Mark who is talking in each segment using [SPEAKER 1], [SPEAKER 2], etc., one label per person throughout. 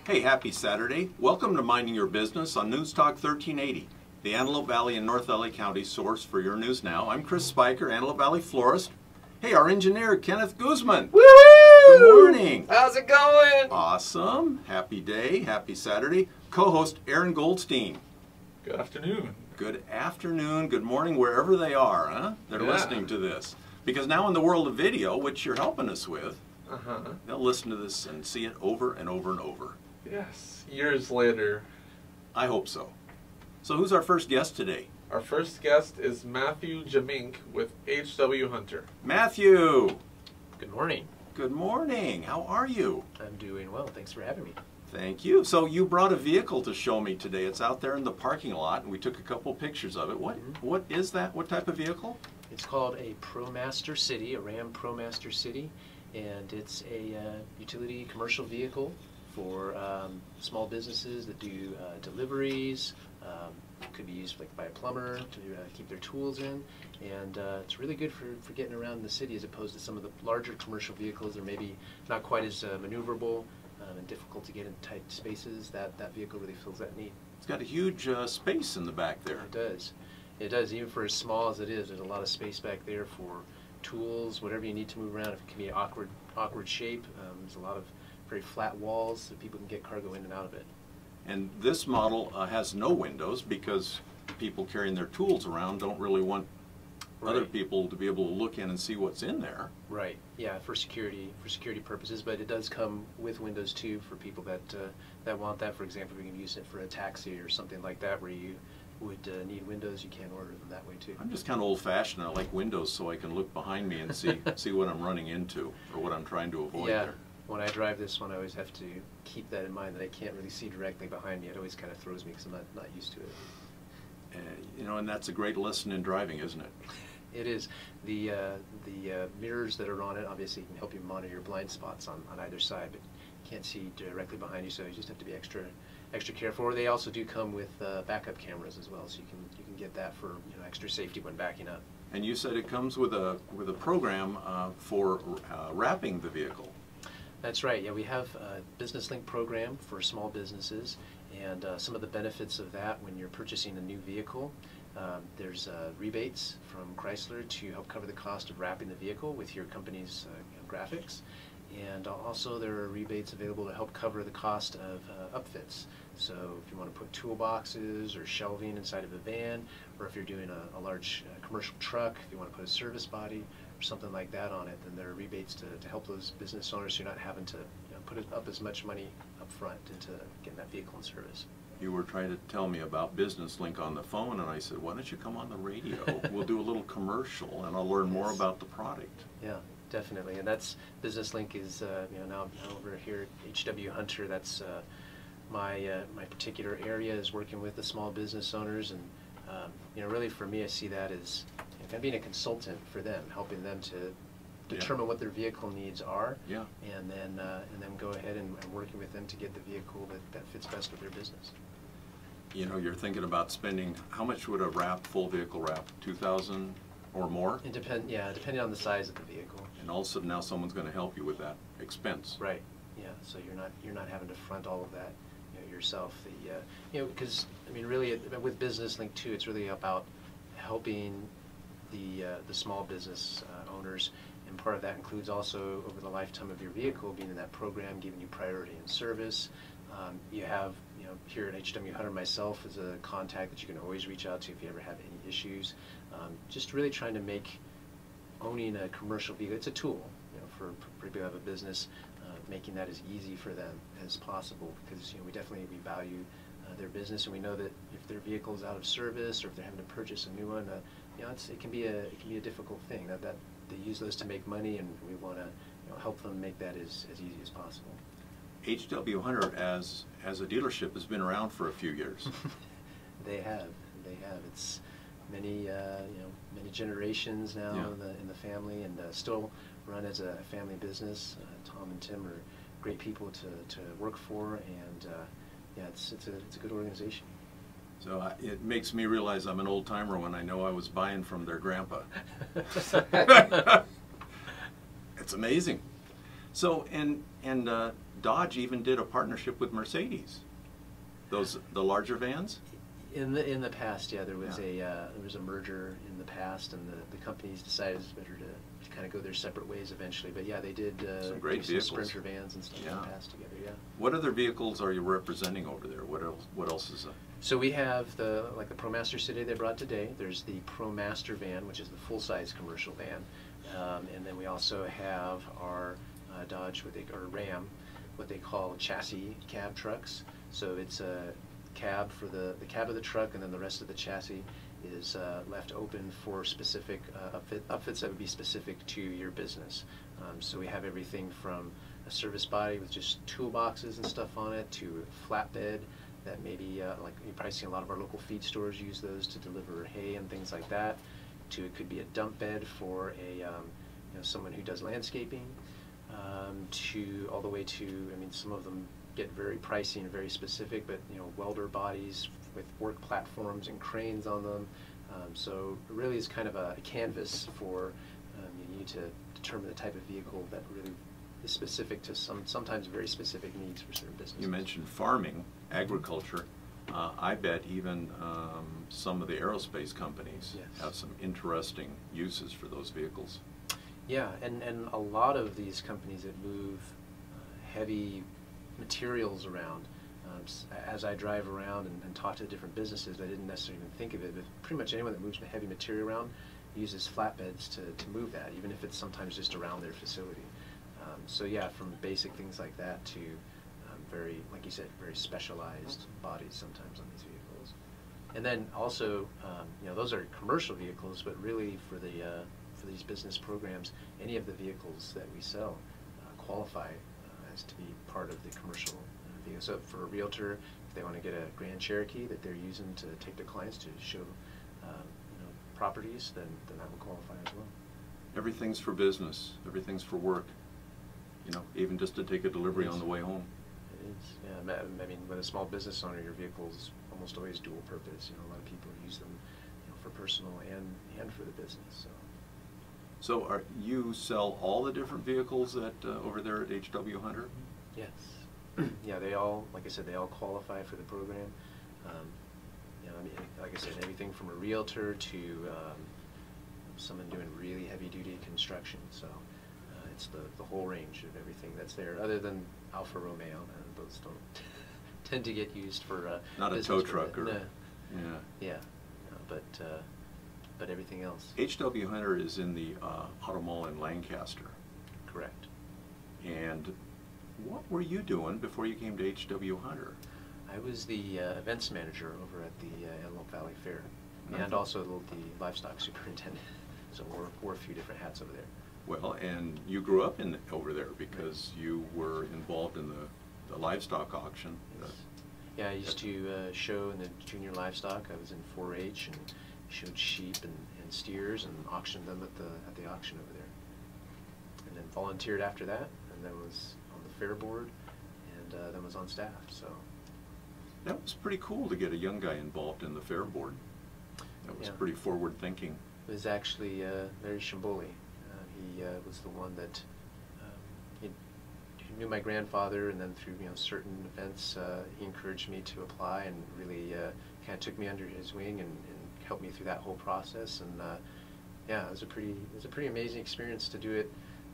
[SPEAKER 1] Hey, happy Saturday. Welcome to Minding Your Business on News Talk 1380, the Antelope Valley and North LA County source for your news now. I'm Chris Spiker, Antelope Valley florist. Hey, our engineer, Kenneth Guzman.
[SPEAKER 2] Woo!
[SPEAKER 1] Good morning.
[SPEAKER 2] How's it going?
[SPEAKER 1] Awesome. Happy day. Happy Saturday. Co-host Aaron Goldstein.
[SPEAKER 3] Good afternoon.
[SPEAKER 1] Good afternoon. Good morning, wherever they are, huh? They're listening to this. Because now in the world of video, which you're helping us with, they'll listen to this and see it over and over and over.
[SPEAKER 3] Yes, years later.
[SPEAKER 1] I hope so. So who's our first guest today?
[SPEAKER 3] Our first guest is Matthew Jimminck with H.W. Hunter.
[SPEAKER 1] Matthew!
[SPEAKER 4] Good morning.
[SPEAKER 1] Good morning. How are you?
[SPEAKER 4] I'm doing well. Thanks for having me.
[SPEAKER 1] Thank you. So you brought a vehicle to show me today. It's out there in the parking lot, and we took a couple pictures of it. What is that? What type of vehicle?
[SPEAKER 4] It's called a ProMaster City, a Ram ProMaster City, and it's a utility commercial vehicle for small businesses that do deliveries. Could be used by a plumber to keep their tools in, and it's really good for getting around the city as opposed to some of the larger commercial vehicles that are maybe not quite as maneuverable and difficult to get in tight spaces. That vehicle really fills that need.
[SPEAKER 1] It's got a huge space in the back there.
[SPEAKER 4] It does. It does. Even for as small as it is, there's a lot of space back there for tools, whatever you need to move around. If it can be an awkward shape, there's a lot of very flat walls so people can get cargo in and out of it.
[SPEAKER 1] And this model has no windows because people carrying their tools around don't really want other people to be able to look in and see what's in there.
[SPEAKER 4] Right. Yeah, for security purposes, but it does come with windows too for people that want that. For example, we can use it for a taxi or something like that where you would need windows. You can order them that way too.
[SPEAKER 1] I'm just kind of old-fashioned. I like windows so I can look behind me and see what I'm running into or what I'm trying to avoid there.
[SPEAKER 4] When I drive this one, I always have to keep that in mind that I can't really see directly behind me. It always kind of throws me because I'm not used to it.
[SPEAKER 1] You know, and that's a great lesson in driving, isn't it?
[SPEAKER 4] It is. The mirrors that are on it obviously can help you monitor your blind spots on either side, but you can't see directly behind you, so you just have to be extra careful. Or they also do come with backup cameras as well, so you can get that for extra safety when backing up. And
[SPEAKER 1] you said it comes with a program for wrapping the vehicle.
[SPEAKER 4] That's right. Yeah, we have a Business Link program for small businesses, and some of the benefits of that when you're purchasing a new vehicle. There's rebates from Chrysler to help cover the cost of wrapping the vehicle with your company's graphics, and also there are rebates available to help cover the cost of upfits. So if you want to put toolboxes or shelving inside of a van, or if you're doing a large commercial truck, if you want to put a service body or something like that on it, then there are rebates to help those business owners so you're not having to put up as much money up front into getting that vehicle in service.
[SPEAKER 1] You were trying to tell me about Business Link on the phone, and I said, why don't you come on the radio? We'll do a little commercial, and I'll learn more about the product.
[SPEAKER 4] Yeah, definitely. And that's Business Link is now over here at H.W. Hunter. That's my particular area is working with the small business owners, and really for me, I see that as kind of being a consultant for them, helping them to determine what their vehicle needs are, and then go ahead and working with them to get the vehicle that fits best with their business.
[SPEAKER 1] You know, you're thinking about spending, how much would a full vehicle wrap, $2,000 or more?
[SPEAKER 4] Depending on the size of the vehicle.
[SPEAKER 1] And also now someone's going to help you with that expense.
[SPEAKER 4] Right. Yeah. So you're not having to front all of that yourself. Because really with Business Link too, it's really about helping the small business owners. And part of that includes also over the lifetime of your vehicle being in that program, giving you priority in service. You have, here at H.W. Hunter, myself as a contact that you can always reach out to if you ever have any issues. Just really trying to make owning a commercial vehicle, it's a tool, for people who have a business, making that as easy for them as possible, because we definitely value their business, and we know that if their vehicle is out of service or if they're having to purchase a new one, it can be a difficult thing. That they use those to make money, and we want to help them make that as easy as possible.
[SPEAKER 1] H.W. Hunter as a dealership has been around for a few years.
[SPEAKER 4] They have. It's many generations now in the family, and still run as a family business. Tom and Tim are great people to work for, and it's a good organization.
[SPEAKER 1] So it makes me realize I'm an old timer when I know I was buying from their grandpa. It's amazing. So, and Dodge even did a partnership with Mercedes. The larger vans?
[SPEAKER 4] In the past, yeah, there was a merger in the past, and the companies decided it's better to kind of go their separate ways eventually. But yeah, they did
[SPEAKER 1] some great
[SPEAKER 4] do
[SPEAKER 1] vehicles.
[SPEAKER 4] some Sprinter vans and stuff in the past together. Yeah.
[SPEAKER 1] What other vehicles are you representing over there? What else is?
[SPEAKER 4] So we have the ProMaster City they brought today. There's the ProMaster van, which is the full-size commercial van, and then we also have our Dodge or Ram, what they call chassis cab trucks. So it's a cab for the cab of the truck, and then the rest of the chassis is left open for specific upfits that would be specific to your business. So we have everything from a service body with just toolboxes and stuff on it to a flatbed that maybe like you're probably seeing a lot of our local feed stores use those to deliver hay and things like that. To it could be a dump bed for a someone who does landscaping. To all the way to, I mean, some of them get very pricey and very specific, but welder bodies with work platforms and cranes on them. So it really is kind of a canvas for you to determine the type of vehicle that really is specific to sometimes very specific needs for certain businesses.
[SPEAKER 1] You mentioned farming, agriculture. I bet even some of the aerospace companies have some interesting uses for those vehicles.
[SPEAKER 4] Yeah, and a lot of these companies that move heavy materials around, as I drive around and talk to different businesses, I didn't necessarily even think of it, but pretty much anyone that moves heavy material around uses flatbeds to move that, even if it's sometimes just around their facility. So yeah, from basic things like that to very, like you said, very specialized bodies sometimes on these vehicles. And then also, those are commercial vehicles, but really for these business programs, any of the vehicles that we sell qualify as to be part of the commercial vehicle. So for a realtor, if they want to get a Grand Cherokee that they're using to take their clients to show properties, then that would qualify as well.
[SPEAKER 1] Everything's for business. Everything's for work. Even just to take a delivery on the way home.
[SPEAKER 4] It is. Yeah, I mean, with a small business owner, your vehicle is almost always dual purpose. A lot of people use them, for personal and for the business.
[SPEAKER 1] So you sell all the different vehicles over there at H.W. Hunter?
[SPEAKER 4] Yes. Yeah, they all, like I said, they all qualify for the program. I mean, like I said, everything from a realtor to someone doing really heavy-duty construction. So it's the whole range of everything that's there, other than Alfa Romeo. Those don't tend to get used for
[SPEAKER 1] not a tow truck or
[SPEAKER 4] no. Yeah. But everything else.
[SPEAKER 1] H.W. Hunter is in the Auto Mall in Lancaster.
[SPEAKER 4] Correct.
[SPEAKER 1] And what were you doing before you came to H.W. Hunter?
[SPEAKER 4] I was the events manager over at the Antelope Valley Fair, and also the livestock superintendent. So wore a few different hats over there.
[SPEAKER 1] Well, and you grew up over there because you were involved in the livestock auction.
[SPEAKER 4] Yes. Yeah, I used to show in the junior livestock. I was in 4-H and showed sheep and steers and auctioned them at the auction over there. And then volunteered after that, and then was on the fair board, and then was on staff. So
[SPEAKER 1] that was pretty cool to get a young guy involved in the fair board. That was pretty forward thinking.
[SPEAKER 4] It was actually Larry Shamboli. He was the one that he knew my grandfather, and then through certain events, he encouraged me to apply, and really kind of took me under his wing and helped me through that whole process. And yeah, it was a pretty amazing experience to do it,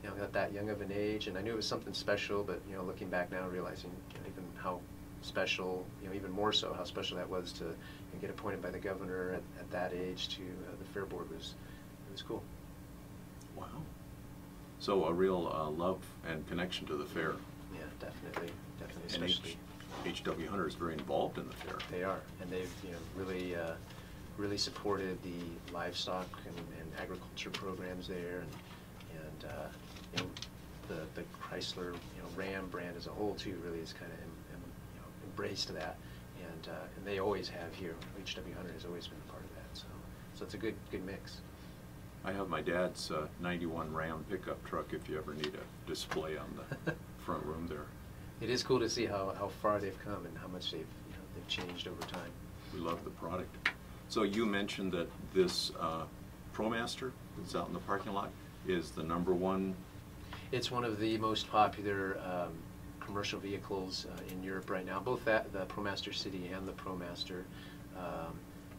[SPEAKER 4] at that young of an age. And I knew it was something special, but looking back now, realizing even how special, even more so how special that was to get appointed by the governor at that age to the fair board it was cool.
[SPEAKER 1] Wow. So a real love and connection to the fair.
[SPEAKER 4] Yeah, definitely,
[SPEAKER 1] And
[SPEAKER 4] especially.
[SPEAKER 1] H.W. Hunter is very involved in the fair.
[SPEAKER 4] They are, and they've really supported the livestock and agriculture programs there, and the Chrysler Ram brand as a whole too really is kind of embraced that, and they always have here. H.W. Hunter has always been a part of that, so it's a good mix.
[SPEAKER 1] I have my dad's 91 Ram pickup truck if you ever need a display on the front room there.
[SPEAKER 4] It is cool to see how far they've come and how much they've changed over time.
[SPEAKER 1] We love the product. So you mentioned that this ProMaster that's out in the parking lot is the #1.
[SPEAKER 4] It's one of the most popular commercial vehicles in Europe right now. Both the ProMaster City and the ProMaster.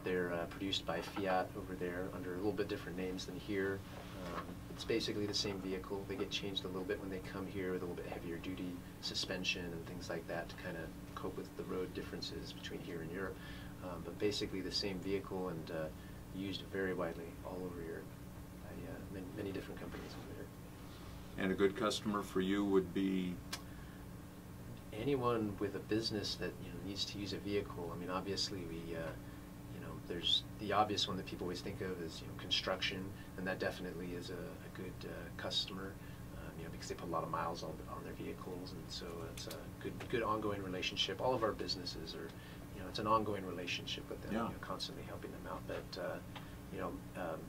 [SPEAKER 4] They're produced by Fiat over there under a little bit different names than here. It's basically the same vehicle. They get changed a little bit when they come here with a little bit heavier duty suspension and things like that to kind of cope with the road differences between here and Europe. But basically the same vehicle and used very widely all over Europe by many different companies over there.
[SPEAKER 1] And a good customer for you would be?
[SPEAKER 4] Anyone with a business that needs to use a vehicle. I mean, obviously we there's the obvious one that people always think of is construction, and that definitely is a good customer, because they put a lot of miles on their vehicles, and so it's a good ongoing relationship. All of our businesses are, it's an ongoing relationship with them,
[SPEAKER 1] yeah.
[SPEAKER 4] Constantly helping them out. But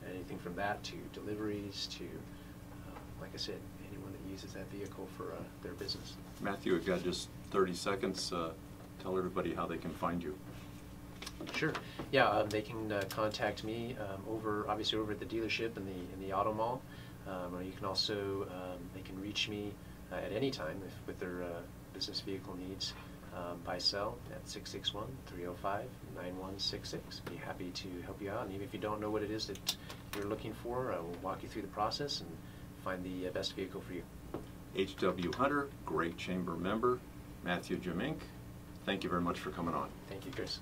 [SPEAKER 4] anything from that to deliveries to, like I said, anyone that uses that vehicle for their business.
[SPEAKER 1] Matthew, we've got just 30 seconds. Tell everybody how they can find you.
[SPEAKER 4] Sure. Yeah, they can contact me obviously over at the dealership in the auto mall. Or you can also they can reach me at any time with their business vehicle needs by cell at 661-305-9166. Be happy to help you out. And even if you don't know what it is that you're looking for, we'll walk you through the process and find the best vehicle for you.
[SPEAKER 1] H.W. Hunter, great chamber member. Matthew Jimminck, thank you very much for coming on.
[SPEAKER 4] Thank you, Chris.